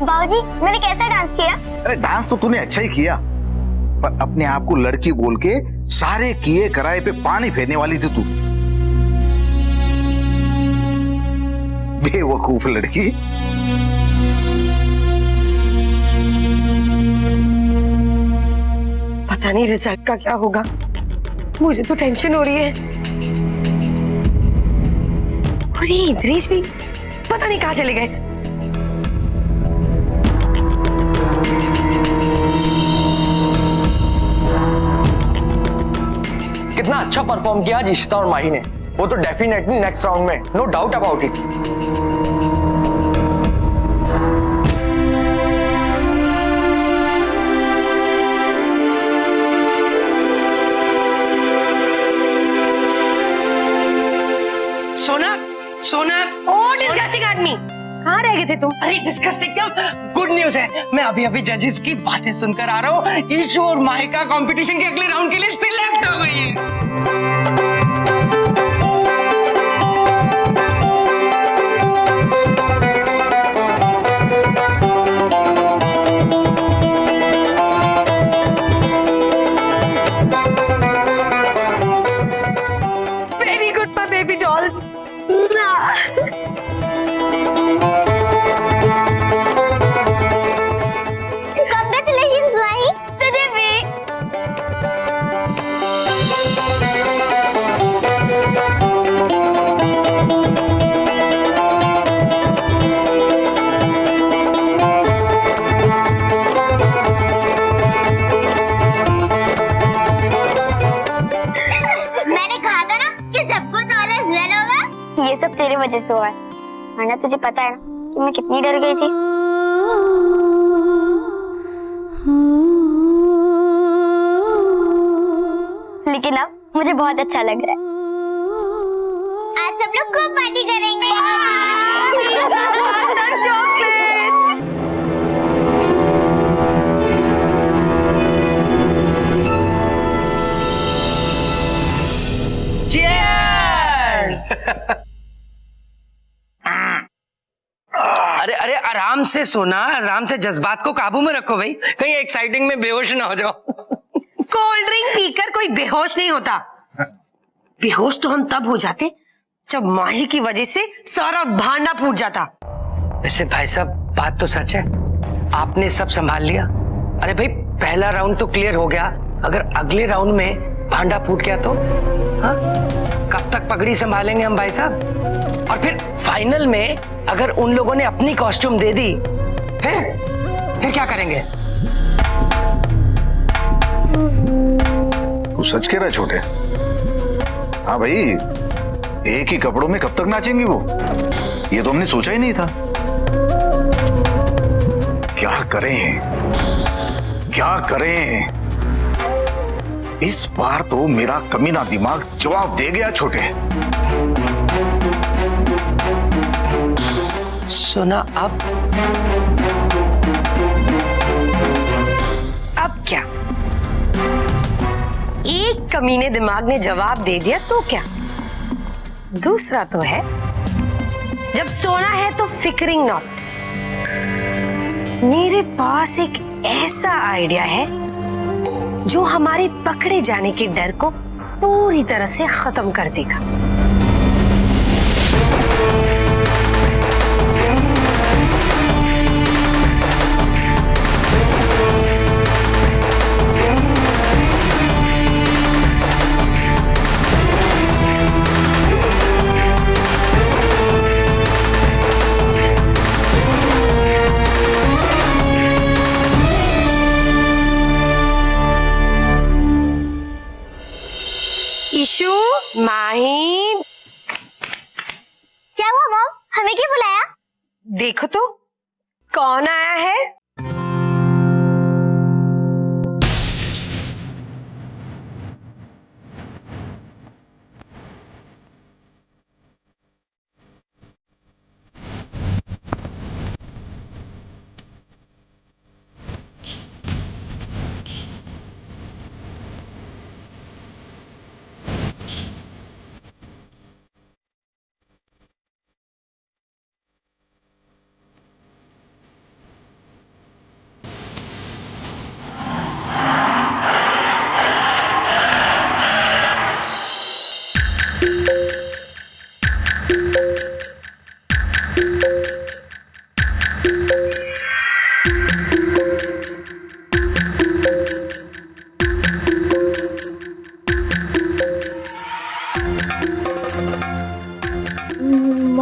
बाबूजी, मैंने कैसा डांस किया? अरे डांस तो तूने अच्छा ही किया, पर अपने आप को लड़की बोल के सारे किए कराए पे पानी फेरने वाली थी तू। बेवकूफ लड़की। पता नहीं रिजल्ट का क्या होगा, मुझे तो टेंशन हो रही है। और ये इंद्रेश भी पता नहीं कहाँ चले गए। कितना अच्छा परफॉर्म किया आज इशिता और माही ने, वो तो डेफिनेटली नेक्स्ट राउंड में, नो डाउट अबाउट इट। सोना, सोना, ओ डिस्कस्टिंग आदमी, कहाँ रह गए थे तुम? अरे डिस्कस्टिंग क्या, गुड न्यूज है। मैं अभी अभी जजेस की बातें सुनकर आ रहा हूँ। ईशु और माहिका कंपटीशन के अगले राउंड के लिए सिलेक्ट हो गई है। Very good my baby dolls. Congratulations, माही, तुझे भी। मैंने कहा था ना कि सब कुछ ऑलवेज वेल होगा। ये सब तेरी वजह से हुआ है, वरना तुझे पता है ना कि मैं कितनी डर गई थी। लेकिन अब मुझे बहुत अच्छा लग रहा है। आज सब लोग खूब पार्टी करेंगे। अरे अरे आराम से सोना, आराम से, जज्बात को काबू में रखो भाई, कहीं एक्साइटिंग में बेहोश ना हो जाओ। कोल्ड ड्रिंक पीकर कोई बेहोश नहीं होता। बेहोश तो हम तब हो जाते जब माही की वजह से सारा भांडा फूट जाता। वैसे भाई साहब बात तो सच है, आपने सब संभाल लिया। अरे भाई पहला राउंड तो क्लियर हो गया, अगर अगले राउंड में भांडा फूट गया तो हाँ, कब तक पगड़ी संभालेंगे हम भाई साहब? और फिर फाइनल में अगर उन लोगों ने अपनी कॉस्ट्यूम दे दी, फिर क्या करेंगे? तू सच कह रहा है छोटे? हाँ भाई, एक ही कपड़ों में कब तक नाचेंगी वो? ये तो हमने सोचा ही नहीं था। क्या करें, क्या करें? इस बार तो मेरा कमीना दिमाग जवाब दे गया छोटे। सुना अब क्या? एक कमीने दिमाग ने जवाब दे दिया तो क्या? दूसरा तो है, जब सोना है तो फिकरिंग नॉट। मेरे पास एक ऐसा आइडिया है जो हमारे पकड़े जाने के डर को पूरी तरह से खत्म कर देगा। ईशु, माही, क्या हुआ मॉम, हमें क्यों बुलाया? देखो तो कौन आया है।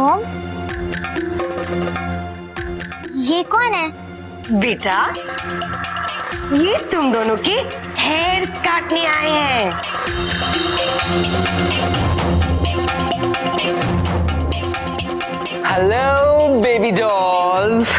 मॉम, ये कौन है? बेटा, ये तुम दोनों के हेयर्स काटने आए हैं। Hello baby dolls.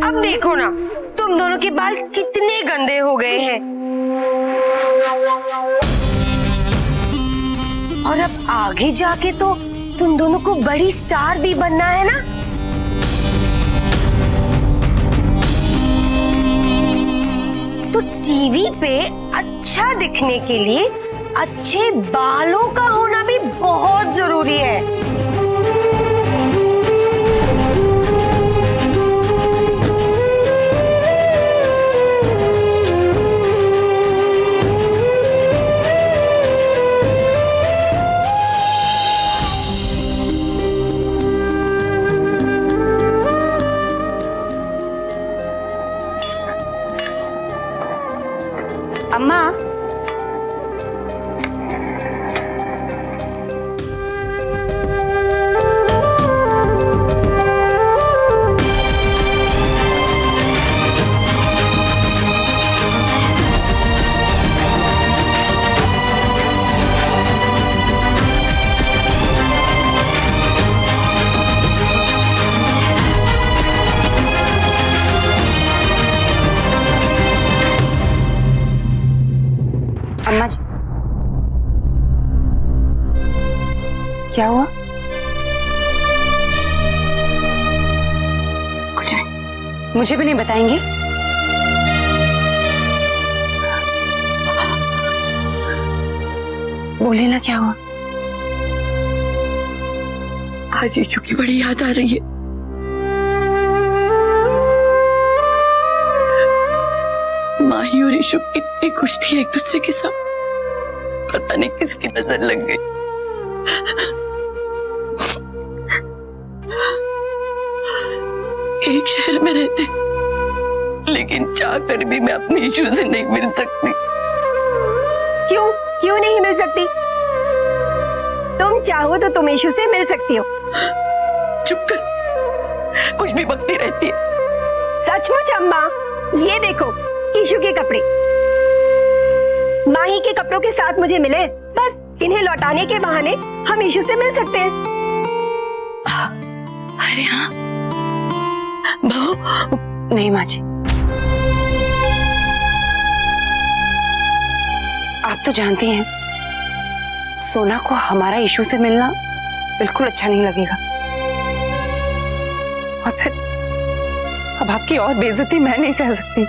अब देखो ना, तुम दोनों के बाल कितने गंदे हो गए हैं। और अब आगे जाके तो तुम दोनों को बड़ी स्टार भी बनना है ना। तो टीवी पे अच्छा दिखने के लिए अच्छे बालों का होना भी बहुत जरूरी है। अम्मा, अम्मा जी, क्या हुआ? कुछ नहीं, मुझे भी नहीं बताएंगे? बोलिए ना, क्या हुआ? आज यीशु की बड़ी याद आ रही है। माही और यीशु इतनी खुश थी एक दूसरे के साथ, पता नहीं किसकी नजर लग गई। एक शहर में रहते, लेकिन चाहकर भी मैं अपने यीशु से नहीं मिल सकती। क्यों क्यों नहीं मिल सकती? तुम चाहो तो तुम यीशु से मिल सकती हो। चुप कर, कुछ भी बकती रहती है। सचमुच अम्मा, ये देखो यीशु के कपड़े माही के कपड़ों के साथ मुझे मिले। बस इन्हें लौटाने के बहाने हम यीशु से मिल सकते हैं। अरे हाँ बहू, नहीं माँ जी, आप तो जानती हैं सोना को हमारा यीशु से मिलना बिल्कुल अच्छा नहीं लगेगा। और फिर अब आपकी और बेइज्जती मैं नहीं सह सकती।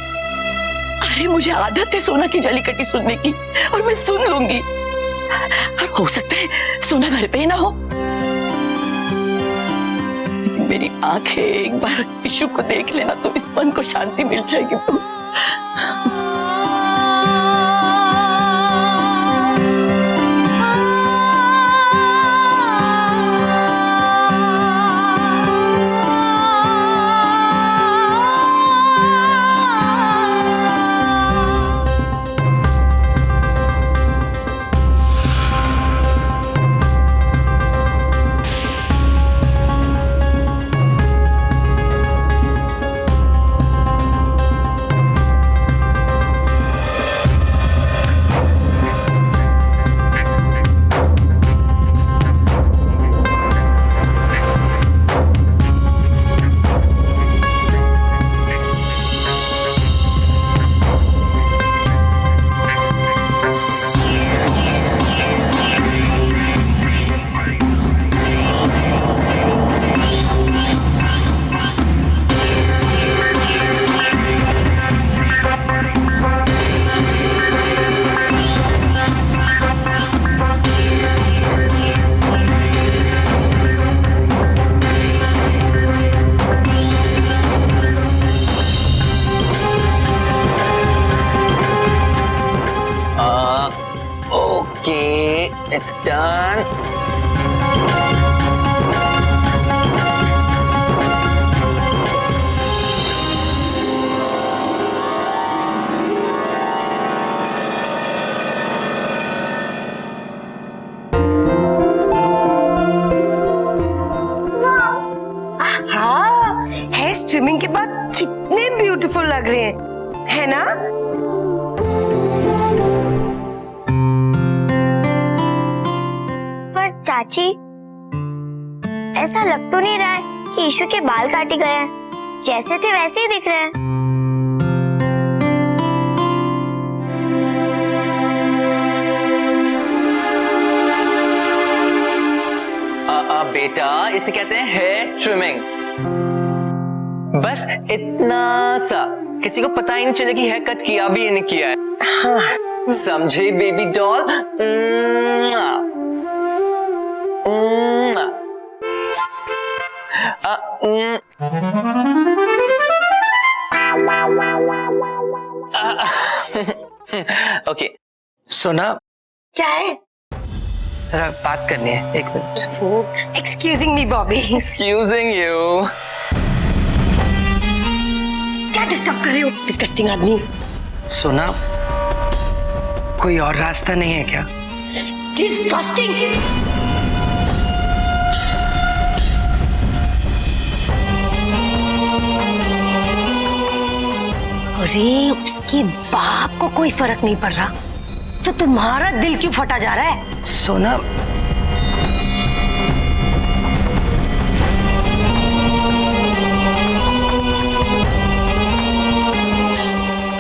अरे मुझे आदत है सोना की जली कटी सुनने की, और मैं सुन लूंगी। और हो सकता है सोना घर पे ही ना हो, मेरी आंखें एक बार यीशु को देख लेना तो इस मन को शांति मिल जाएगी। तो It's done. हाँ, हेयर स्ट्रिमिंग के बाद कितने ब्यूटीफुल लग रहे हैं, है ना? पर चाची, ऐसा लग तो नहीं रहा है कि ईशु के बाल काटे गए हैं। जैसे थे वैसे ही दिख रहे हैं। बेटा इसे कहते हैं हेयर ट्रिमिंग। बस इतना सा, किसी को पता ही नहीं चले कि हेयर कट किया भी नहीं किया है। हाँ। समझे बेबी डॉल? ओके। सोना, क्या है? जरा बात करनी है, एक minute. Excusing me Bobby. Excusing you. क्या डिस्टर्ब कर रहे हो डिस्गस्टिंग आदमी? सोना, कोई और रास्ता नहीं है क्या? डिस्गस्टिंग। अरे उसके बाप को कोई फर्क नहीं पड़ रहा तो तुम्हारा दिल क्यों फटा जा रहा है? सोना,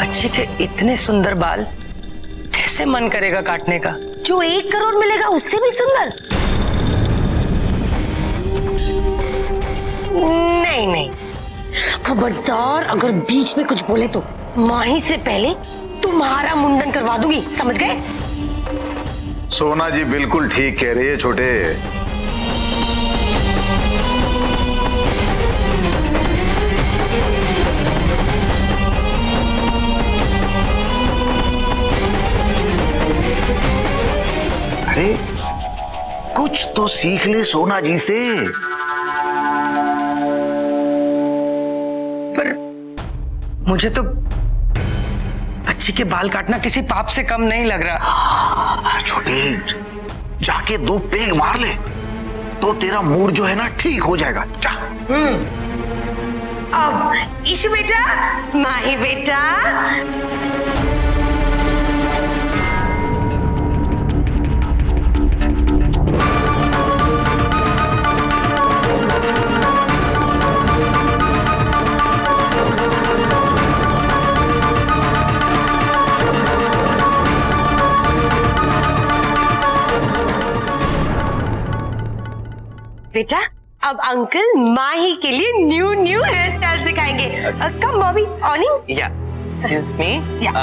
अच्छे के इतने सुंदर बाल कैसे मन करेगा काटने का? जो 1 करोड़ मिलेगा उससे भी सुंदर? नहीं नहीं, खबरदार अगर बीच में कुछ बोले तो माही से पहले तुम्हारा मुंडन करवा दूंगी, समझ गए? सोना जी बिल्कुल ठीक कह रही है छोटे। अरे कुछ तो सीख ले सोना जी से। पर मुझे तो अच्छी के बाल काटना किसी पाप से कम नहीं लग रहा। छोटे, जाके 2 पेग मार ले तो तेरा मूड जो है ना ठीक हो जाएगा। जा। अब ईशु बेटा, माही बेटा, बेटा अब अंकल माही के लिए न्यू हेयर स्टाइल सिखाएंगे। कम बॉबी, ऑनिंग। या एक्सक्यूज मी। Yeah.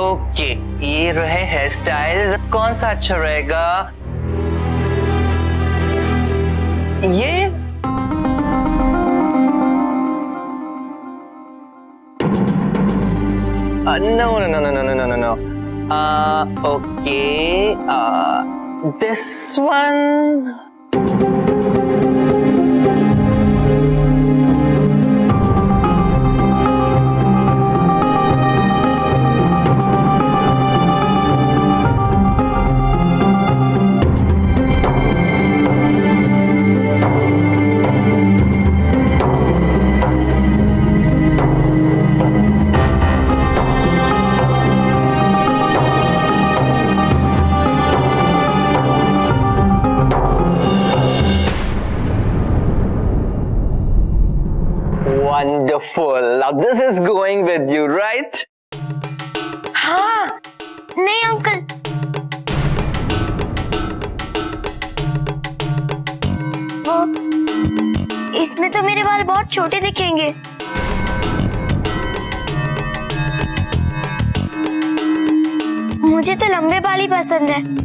ओके, ये रहे हेयर स्टाइल्स। कौन सा अच्छा रहेगा? ये no no no no no no no no okay this one. Wonderful. Now this is going with you, right? हाँ, नहीं अंकल, वो इसमें तो मेरे बाल बहुत छोटे दिखेंगे। मुझे तो लंबे बाल ही पसंद है।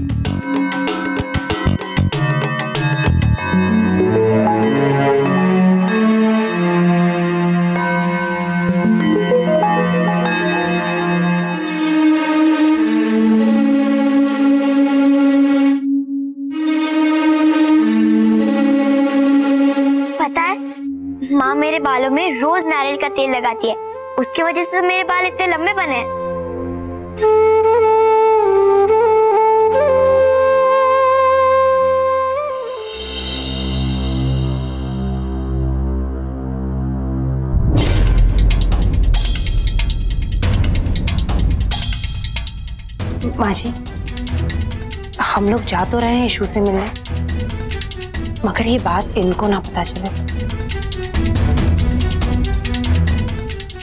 बालों में रोज नारियल का तेल लगाती है, उसकी वजह से मेरे बाल इतने लंबे बने हैं। माँ जी, हम लोग जा तो रहे हैं इशू से मिलने, मगर ये बात इनको ना पता चले।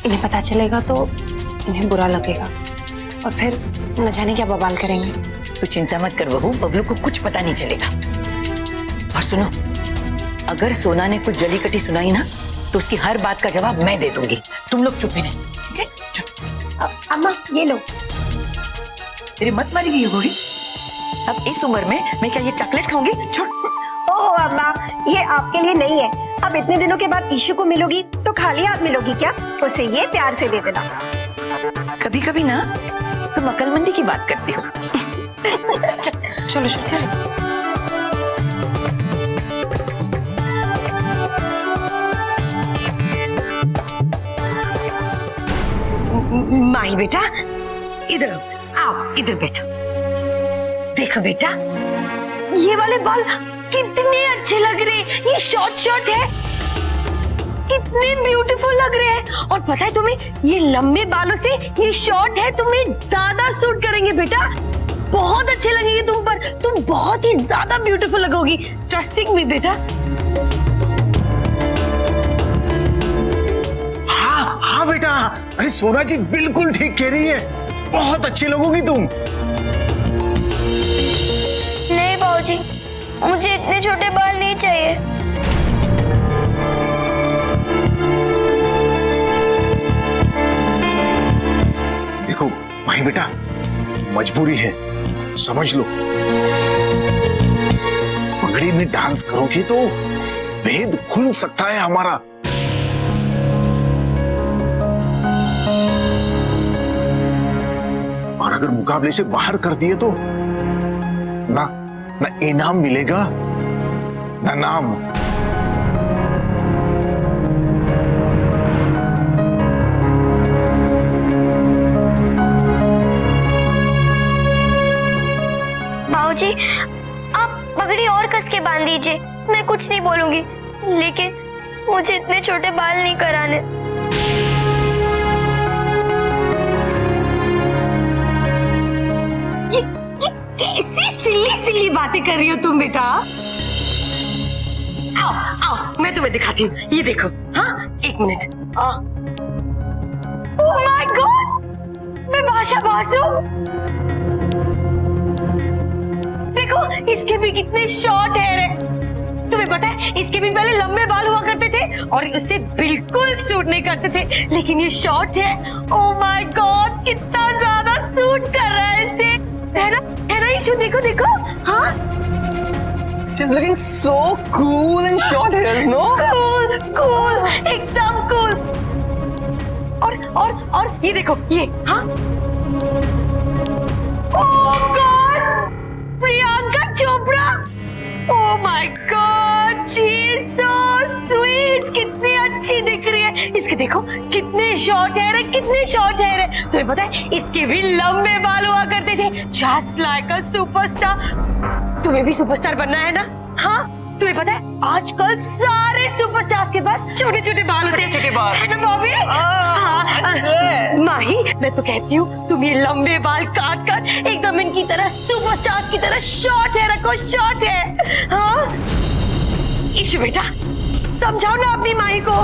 इन्हें पता चलेगा तो इन्हें बुरा लगेगा और फिर न जाने क्या बवाल करेंगे। तू चिंता मत कर बहू, बबलू को कुछ पता नहीं चलेगा। और सुनो, अगर सोना ने कुछ जली कटी सुनाई ना तो उसकी हर बात का जवाब मैं दे दूंगी। तुम लोग चुप ही रहे, ठीक है? चुप। अम्मा ये लो। तेरी मत मारी गई होगी। अब इस उम्र में मैं क्या ये चॉकलेट खाऊंगी? छोड़। ओह अम्मा, ये आपके लिए नहीं है। अब इतने दिनों के बाद ईशु को मिलोगी तो खाली हाथ मिलोगी क्या? उसे ये प्यार से दे देना। कभी कभी ना तुम अकलमंदी की बात करती हो। चलो चलो। माही बेटा, इधर आओ, इधर बैठो। देखो बेटा, ये वाले बाल कितने अच्छे लग रहे हैं। ये शॉर्ट है, कितने ब्यूटीफुल लग रहे हैं। और पता है तुम्हें, ये लंबे बालों से ये शॉर्ट है तुम्हें ज्यादा सूट करेंगे बेटा। बहुत अच्छे लगेंगे तुम पर, तुम बहुत ही ज्यादा ब्यूटीफुल लगोगी। ट्रस्टिंग मी बेटा। हाँ बेटा, अरे सोना जी बिल्कुल ठीक कह रही है, बहुत अच्छी लगोगी तुम। नहीं बाबूजी, मुझे इतने छोटे बाल नहीं चाहिए। देखो भाई बेटा, मजबूरी है, समझ लो। पगड़ी में डांस करोगे तो भेद खुल सकता है हमारा। और अगर मुकाबले से बाहर कर दिए तो ना इनाम मिलेगा ना नाम। बाबूजी, आप पगड़ी और कस के बांध दीजिए, मैं कुछ नहीं बोलूंगी, लेकिन मुझे इतने छोटे बाल नहीं कराने। ये कैसी सिली बातें कर रही हो तुम बेटा? आओ आओ, मैं तुम्हें दिखाती हूँ। ये देखो। हाँ, एक मिनट। ओह माय गॉड, मैं बादशाह हूँ। देखो, इसके भी कितने शॉर्ट हेयर है। तुम्हें पता है, इसके भी पहले लंबे बाल हुआ करते थे और उससे बिल्कुल सूट नहीं करते थे, लेकिन ये शॉर्ट है। ओह माय गॉड, कितना ज्यादा सूट कर रहा है इसे। है ना ईशु? देखो देखो। हाँ, She's looking so cool in short hairs, no? Cool, एकदम कूल। और ये देखो, ये। हाँ, oh god, Priyanka Chopra. Oh my god, she is so sweet. कितनी अच्छी दिख रही है। इसके देखो कितने शॉर्ट हेयर है, कितने शॉर्ट हेयर है। तुम्हें पता है, इसके भी लंबे बाल हुआ करते थे। Just like a superstar. तुम्हें भी सुपरस्टार बनना है ना? हाँ, तुम्हें पता है, आजकल सारे सुपरस्टार्स के पास छोटे छोटे बाल होते हैं। छोटे बाल है ना बॉबी? माही, मैं तो कहती हूँ तुम ये लंबे बाल काट कर एकदम इनकी तरह सुपरस्टार्स की तरह शॉर्ट हेयर रखो, शॉर्ट हेयर। हाँ ईशु बेटा, समझाओ ना अपनी माही को।